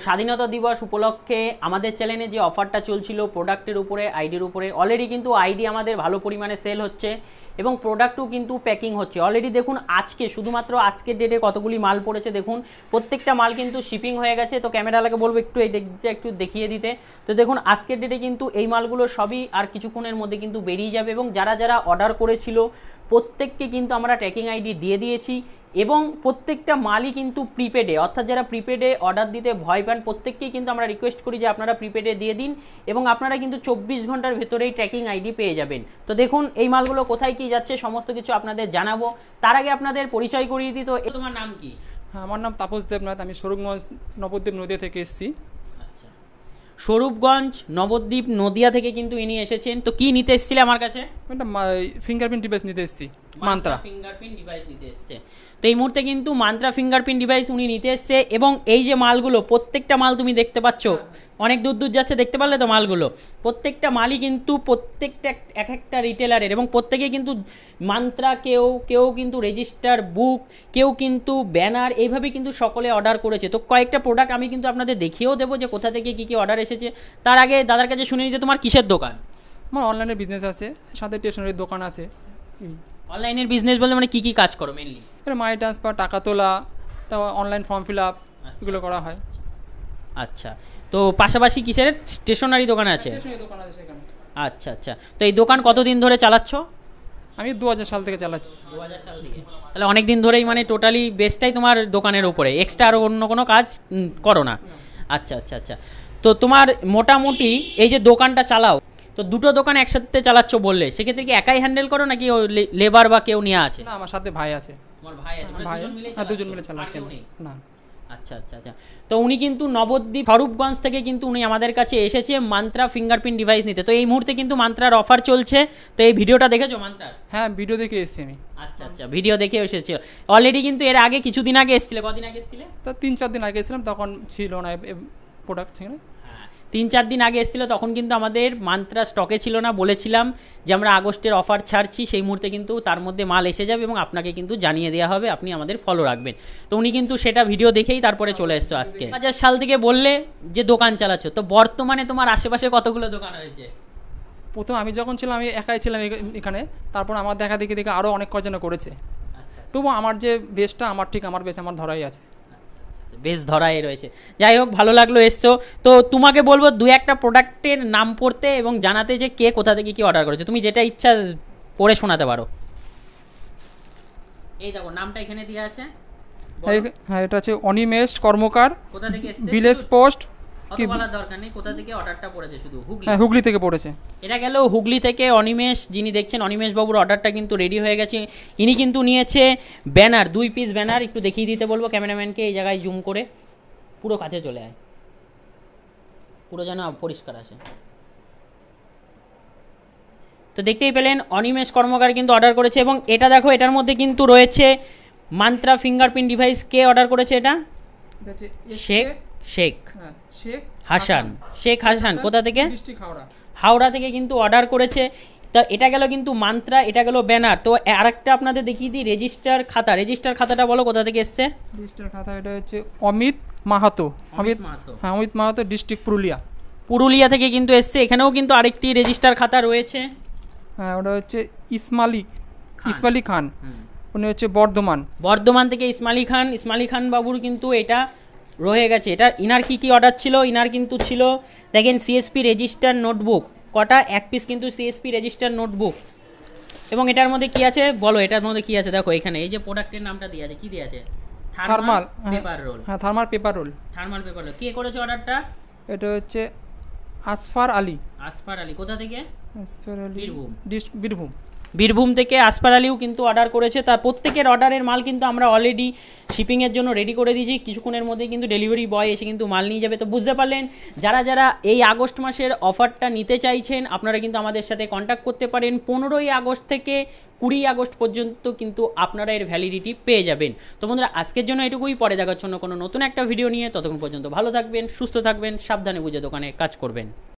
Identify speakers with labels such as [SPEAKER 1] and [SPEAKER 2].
[SPEAKER 1] স্বাধীনতা দিবস উপলক্ষে আমাদের চ্যানেলে যে অফারটা চলছিল প্রোডাক্টের উপরে আইডির উপরে, অলরেডি কিন্তু আইডি আমাদের ভালো পরিমাণে সেল হচ্ছে এবং প্রোডাক্টও কিন্তু প্যাকিং হচ্ছে। অলরেডি দেখুন আজকে শুধুমাত্র আজকের ডেটে কতগুলি মাল পড়েছে দেখুন, প্রত্যেকটা মাল কিন্তু শিপিং হয়ে গেছে। তো ক্যামেরালাকে বলবো একটু এই দিকটা একটু দেখিয়ে দিতে। তো দেখুন আজকের ডেটে কিন্তু এই মালগুলো সবই আর কিছুক্ষণের মধ্যে কিন্তু বেরিয়ে যাবে এবং যারা যারা অর্ডার করেছিল প্রত্যেককে কিন্তু আমরা ট্র্যাকিং আইডি দিয়ে দিয়েছি এবং প্রত্যেকটা মালই কিন্তু প্রিপেডে, অর্থাৎ যারা প্রিপেডে অর্ডার দিতে ভয় পান প্রত্যেককেই কিন্তু আমরা রিকোয়েস্ট করি যে আপনারা প্রিপেডে দিয়ে দিন এবং আপনারা কিন্তু 24 ঘন্টার ভেতরেই ট্র্যাকিং আইডি পেয়ে যাবেন। তো দেখুন এই মালগুলো কোথায় কি যাচ্ছে সমস্ত কিছু আপনাদের জানাবো, তার আগে আপনাদের পরিচয় করিয়ে দিই। তো তোমার নাম কি?
[SPEAKER 2] হ্যাঁ, আমার নাম তাপস দেবনাথ, আমি স্বরূপগঞ্জ নবদ্বীপ নদিয়া থেকে এসেছি।
[SPEAKER 1] আচ্ছা, স্বরূপগঞ্জ নবদ্বীপ নদিয়া থেকে কিন্তু ইনি এসেছেন। তো কি নিতে এসেছিলে আমার কাছে?
[SPEAKER 2] একটা ফিঙ্গারপ্রিন্ট ডিভাইস নিতে এসেছি, মান্ত্রা
[SPEAKER 1] ফিঙ্গারপ্রিন্ট ডিভাইস নিতে এসছে। তো এই মুহূর্তে কিন্তু মান্ত্রা ফিঙ্গারপ্রিন্ট ডিভাইস উনি নিতে এসছে এবং এই যে মালগুলো প্রত্যেকটা মাল তুমি দেখতে পাচ্ছ অনেক দূর দূর যাচ্ছে, দেখতে পারলে তো মালগুলো প্রত্যেকটা মালই কিন্তু প্রত্যেকটা এক একটা রিটেলারের এবং প্রত্যেকে কিন্তু মান্ত্রা, কেউ কিন্তু রেজিস্টার বুক, কেউ কিন্তু ব্যানার, এইভাবে কিন্তু সকলে অর্ডার করেছে। তো কয়েকটা প্রোডাক্ট আমি কিন্তু আপনাদের দেখিয়েও দেবো যে কোথা থেকে কী কী অর্ডার এসেছে। তার আগে দাদার কাছে শুনে নিতে, তোমার কিসের দোকান?
[SPEAKER 2] আমার অনলাইনে বিজনেস আছে, সাথে স্টেশনারির দোকান আছে।
[SPEAKER 1] অনলাইনের বিজনেস বলতে মানে কী কী কাজ করো মেনলি?
[SPEAKER 2] এটা মানি ট্রান্সফার, টাকা তোলা, তারপর অনলাইন ফর্ম ফিল আপ, এগুলো করা হয়।
[SPEAKER 1] আচ্ছা, তো পাশাপাশি কিসের স্টেশনারি দোকান আছে? আচ্ছা আচ্ছা, তো এই দোকান কতদিন ধরে চালাচ্ছ?
[SPEAKER 2] আমি 2000 সাল থেকে চালাচ্ছি।
[SPEAKER 1] 2000 সাল থেকে, তাহলে অনেক দিন ধরেই মানে টোটালি বেসটাই তোমার দোকানের উপরে, এক্সট্রা আর অন্য কোনো কাজ করো না? আচ্ছা আচ্ছা আচ্ছা, তো তোমার মোটামুটি এই যে দোকানটা চালাও, তো দুটো দোকান একসাথে চালাচ্ছ বললে, সেক্ষেত্রে কি একাই হ্যান্ডেল করো নাকি লেবার বা কেউ নিয়ে আছে?
[SPEAKER 2] না, আমার সাথে ভাই আছে।
[SPEAKER 1] তোমার ভাই আছে, মানে দুজন মিলে চালাচ্ছে
[SPEAKER 2] না?
[SPEAKER 1] আচ্ছা আচ্ছা আচ্ছা, তো উনি কিন্তু নবদ্বীপ স্বরূপগঞ্জ থেকে কিন্তু উনি আমাদের কাছে এসেছে মান্ত্রা ফিঙ্গারপ্রিন্ট ডিভাইস নিতে। তো এই মুহূর্তে কিন্তু মান্ত্রার অফার চলছে, তো এই ভিডিওটা দেখেছো মান্ত্রার?
[SPEAKER 2] হ্যাঁ, ভিডিও দেখে এসেছি আমি।
[SPEAKER 1] আচ্ছা আচ্ছা, ভিডিও দেখে এসেছিল অলরেডি, কিন্তু এর আগে কিছুদিন আগে এসেছিলে। কদিন আগে এসেছিলে?
[SPEAKER 2] তো 3-4 দিন আগে এসেছিলাম, তখন ছিল না প্রোডাক্ট, ছিল না।
[SPEAKER 1] 3-4 দিন আগে এসেছিলো, তখন কিন্তু আমাদের মান্ত্রা স্টকে ছিল না। বলেছিলাম যে আমরা আগস্টের অফার ছাড়ছি, সেই মুহূর্তে কিন্তু তার মধ্যে মাল এসে যাবে এবং আপনাকে কিন্তু জানিয়ে দেওয়া হবে, আপনি আমাদের ফলো রাখবেন। তো উনি কিন্তু সেটা ভিডিও দেখেই তারপরে চলে এসছো আজকে। 2000 সাল থেকে বললে যে দোকান চালাচ্ছ, তো বর্তমানে তোমার আশেপাশে কতগুলো দোকান হয়েছে?
[SPEAKER 2] প্রথম আমি যখন ছিলাম আমি একাই ছিলাম এখানে, তারপর আমার দেখা দেখে আরও অনেক কজন করেছে। তবু আমার যে বেসটা আমার বেস আমার ধরাই আছে,
[SPEAKER 1] বেশ ধরাই রয়েছে। যাই হোক, ভালো লাগলো এসছো। তো তোমাকে বলবো দু একটা প্রোডাক্টের নাম পড়তে এবং জানাতে যে কে কোথা থেকে কি অর্ডার করেছে, তুমি যেটা ইচ্ছা পড়ে শোনাতে পারো। এই দেখো নামটা এখানে দেওয়া আছে।
[SPEAKER 2] হ্যাঁ, এটা হচ্ছে অনিমেষ কর্মকার,
[SPEAKER 1] কোথা থেকে এসেছে?
[SPEAKER 2] Village post.
[SPEAKER 1] কি বলার দরকার নেই, কোথা থেকে অর্ডারটা পড়েছে, শুধু হুগলি।
[SPEAKER 2] হ্যাঁ, হুগলি থেকে পড়েছে।
[SPEAKER 1] এটা গেল হুগলি থেকে। অনিমেষ যিনি দেখছেন, অনিমেষ বাবুর অর্ডারটা কিন্তু রেডি হয়ে গেছে। ইনি কিন্তু নিয়েছে ব্যানার, 2 পিস ব্যানার। একটু দেখিয়ে দিতে বলবো ক্যামেরাম্যানকে, এই জায়গায় জুম করে পুরো কাছে চলে আয়, পুরো যেন পরিষ্কার আসে। তো দেখতেই পেলেন অনিমেষ কর্মকার কিন্তু অর্ডার করেছে এবং এটা দেখো, এটার মধ্যে কিন্তু রয়েছে মান্ত্রা ফিঙ্গারপ্রিন্ট ডিভাইস। কে অর্ডার করেছে এটা? শেখ হাসান। কোথা থেকে? হাওড়া থেকে কিন্তু অর্ডার করেছে। তা এটা গেল কিন্তু মান্ত্রা, এটা গেল ব্যানার। তো আরেকটা আপনাদের দেখিয়ে দিই, রেজিস্টার খাতাটা বলো কোথা থেকে এসছে?
[SPEAKER 2] রেজিস্টার খাতা এটা হচ্ছে অমিত মাহাতো। হ্যাঁ, অমিত মাহাতো, ডিস্ট্রিক্ট পুরুলিয়া থেকে কিন্তু এসছে। এখানেও কিন্তু আরেকটি রেজিস্টার খাতা রয়েছে। হ্যাঁ, ওটা হচ্ছে ইসমালি খান, উনি হচ্ছে বর্ধমান থেকে ইসমালি খান বাবুর কিন্তু এটা রয়ে গেছে। এটা ইনার কি অর্ডার ছিল? ইনার কিন্তু ছিল দেখেন সিএসপি রেজিস্টার নোটবুক, কটা 1 পিস কিন্তু সিএসপি রেজিস্টার নোটবুক। এবং এটার মধ্যে কি আছে বলো, এটার মধ্যে কি আছে দেখো, এখানে এই যে প্রোডাক্টের নামটা দিয়ে আছে, কি দিয়ে আছে? Thermal paper role. হ্যাঁ, থার্মাল পেপার রোল।
[SPEAKER 1] কে করেছে অর্ডারটা?
[SPEAKER 2] এটা হচ্ছে আসফার আলী।
[SPEAKER 1] কোথা থেকে?
[SPEAKER 2] বীরভূম
[SPEAKER 1] থেকে আসফার আলীও কিন্তু অর্ডার করেছে। তার প্রত্যেকের অর্ডারের মাল কিন্তু আমরা অলরেডি শিপিংয়ের জন্য রেডি করে দিয়েছি। কিছুক্ষণের মধ্যেই কিন্তু ডেলিভারি বয় এসে কিন্তু মাল নিয়ে যাবে। তো বুঝতে পারলেন, যারা এই আগস্ট মাসের অফারটা নিতে চাইছেন আপনারা কিন্তু আমাদের সাথে কন্ট্যাক্ট করতে পারেন। 15ই আগস্ট থেকে 20 আগস্ট পর্যন্ত কিন্তু আপনারা এর ভ্যালিডিটি পেয়ে যাবেন। তো বন্ধুরা, আজকের জন্য এটুকুই। পরে দেখার জন্য কোনো নতুন একটা ভিডিও নিয়ে, ততক্ষণ পর্যন্ত ভালো থাকবেন, সুস্থ থাকবেন, সাবধানে বুঝে দোকানে কাজ করবেন।